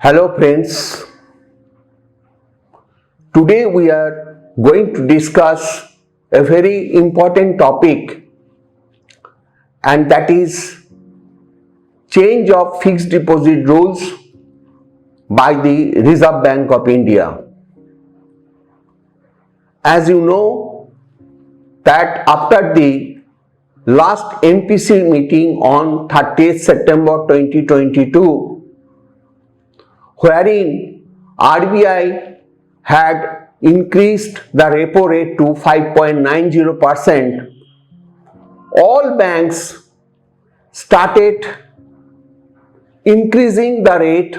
Hello friends, today we are going to discuss a very important topic, and that is change of fixed deposit rules by the Reserve Bank of India. As you know that after the last MPC meeting on 30th September 2022, wherein RBI had increased the repo rate to 5.90%, all banks started increasing the rate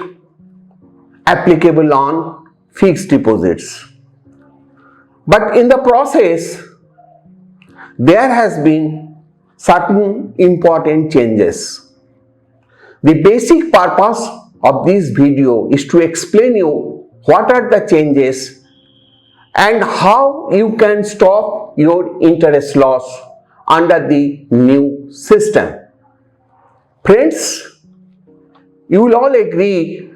applicable on fixed deposits. But in the process, there has been certain important changes. The basic purpose of this video is to explain you what are the changes and how you can stop your interest loss under the new system. Friends, you will all agree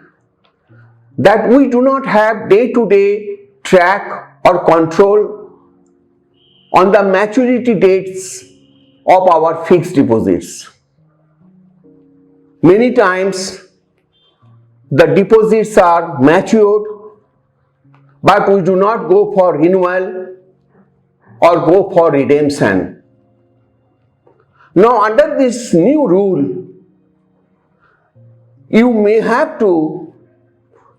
that we do not have day-to-day track or control on the maturity dates of our fixed deposits. Many times the deposits are matured, but we do not go for renewal or go for redemption. Now, under this new rule, you may have to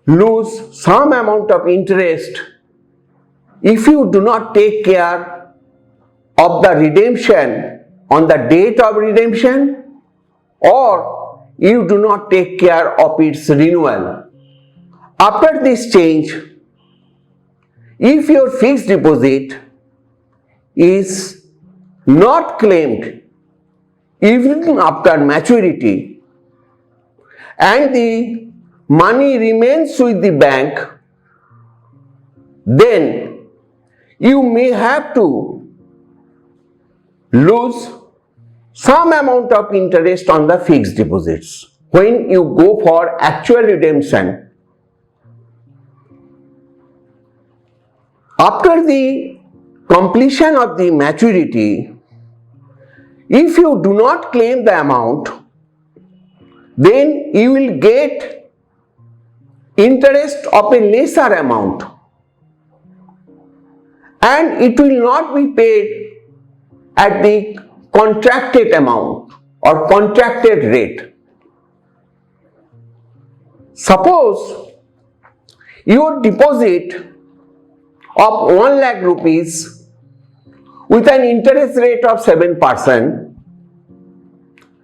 lose some amount of interest if you do not take care of the redemption on the date of redemption, or you do not take care of its renewal. After this change, if your fixed deposit is not claimed even after maturity and the money remains with the bank, then you may have to lose some amount of interest on the fixed deposits when you go for actual redemption. After the completion of the maturity, if you do not claim the amount, then you will get interest of a lesser amount, and it will not be paid at the contracted amount or contracted rate. Suppose your deposit of 1 lakh rupees with an interest rate of 7%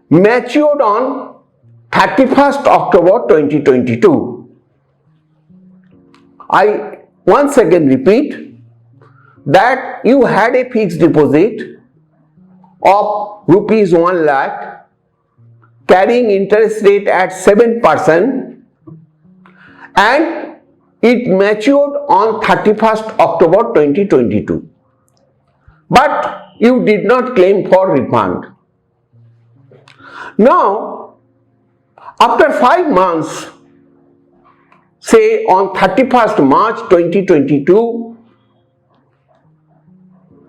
matured on 31st October 2022. I once again repeat that you had a fixed deposit of rupees 1 lakh carrying interest rate at 7%, and it matured on 31st October 2022. But you did not claim for refund. Now, after 5 months, say on 31st March 2022,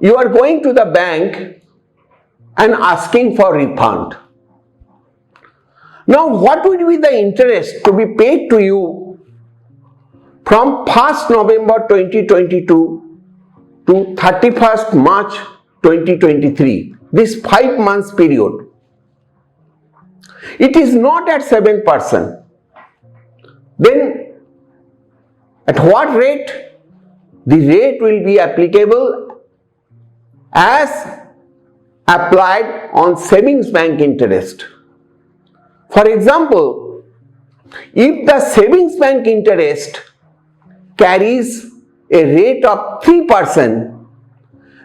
you are going to the bank and asking for refund. Now, what would be the interest to be paid to you from 1st November 2022 to 31st March 2023, this 5 months period? It is not at 7%. Then at what rate? The rate will be applicable as applied on savings bank interest. For example, if the savings bank interest carries a rate of 3%,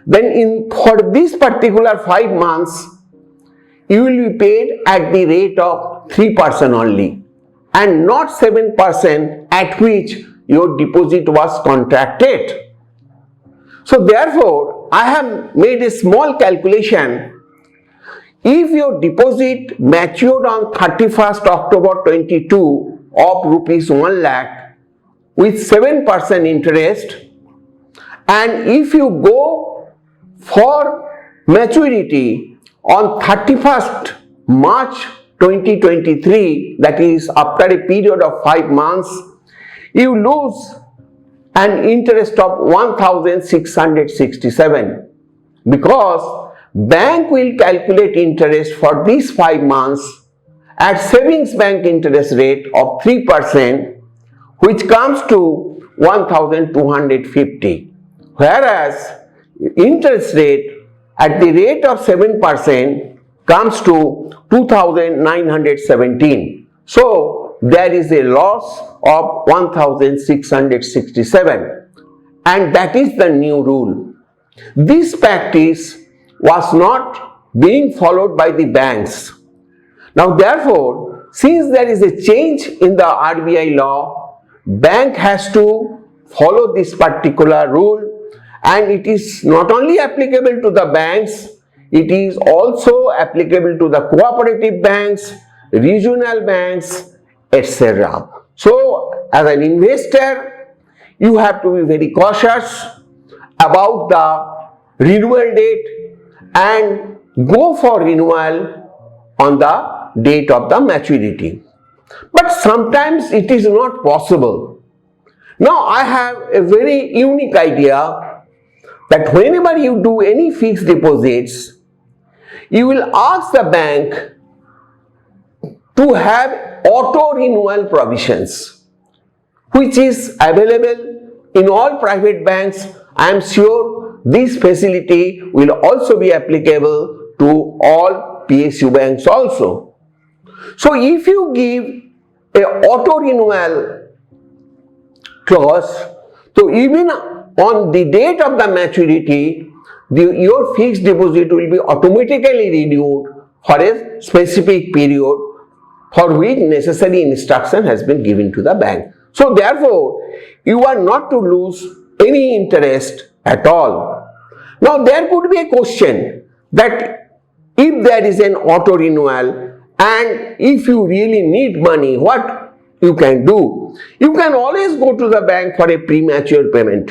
then for this particular 5 months, you will be paid at the rate of 3% only and not 7% at which your deposit was contracted. So therefore, I have made a small calculation. If your deposit matured on 31st October 22 of rupees 1 lakh with 7% interest, and if you go for maturity on 31st March 2023, that is after a period of 5 months, you lose an interest of 1667, because bank will calculate interest for these 5 months at savings bank interest rate of 3%, which comes to 1250, whereas interest rate at the rate of 7% comes to 2917. So there is a loss of 1667, and that is the new rule. This practice was not being followed by the banks. Now therefore, since there is a change in the RBI law, bank has to follow this particular rule, and it is not only applicable to the banks, it is also applicable to the cooperative banks, regional banks, etc. So as an investor, you have to be very cautious about the renewal date and go for renewal on the date of the maturity. But sometimes it is not possible. Now I have a very unique idea that whenever you do any fixed deposits, you will ask the bank to have auto renewal provisions, which is available in all private banks. I am sure this facility will also be applicable to all PSU banks also. So if you give a auto renewal clause, so even on the date of the maturity, your fixed deposit will be automatically renewed for a specific period for which necessary instruction has been given to the bank. So therefore, you are not to lose any interest at all. Now there could be a question that if there is an auto renewal and if you really need money, what you can do? You can always go to the bank for a premature payment.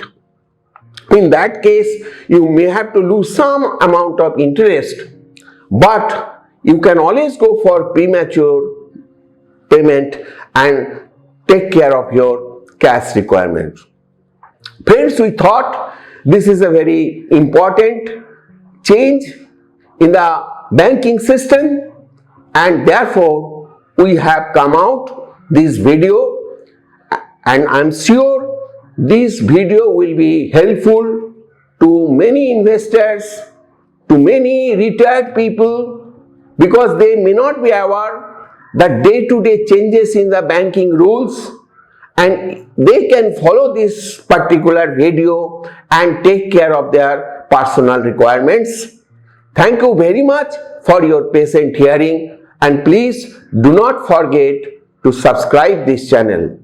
In that case, you may have to lose some amount of interest, but you can always go for premature payment and take care of your cash requirements. Friends, we thought this is a very important change in the banking system, and therefore we have come out this video, and I am sure this video will be helpful to many investors, to many retired people, because they may not be aware that day-to-day changes in the banking rules, and they can follow this particular video and take care of their personal requirements. Thank you very much for your patient hearing, and please do not forget to subscribe this channel.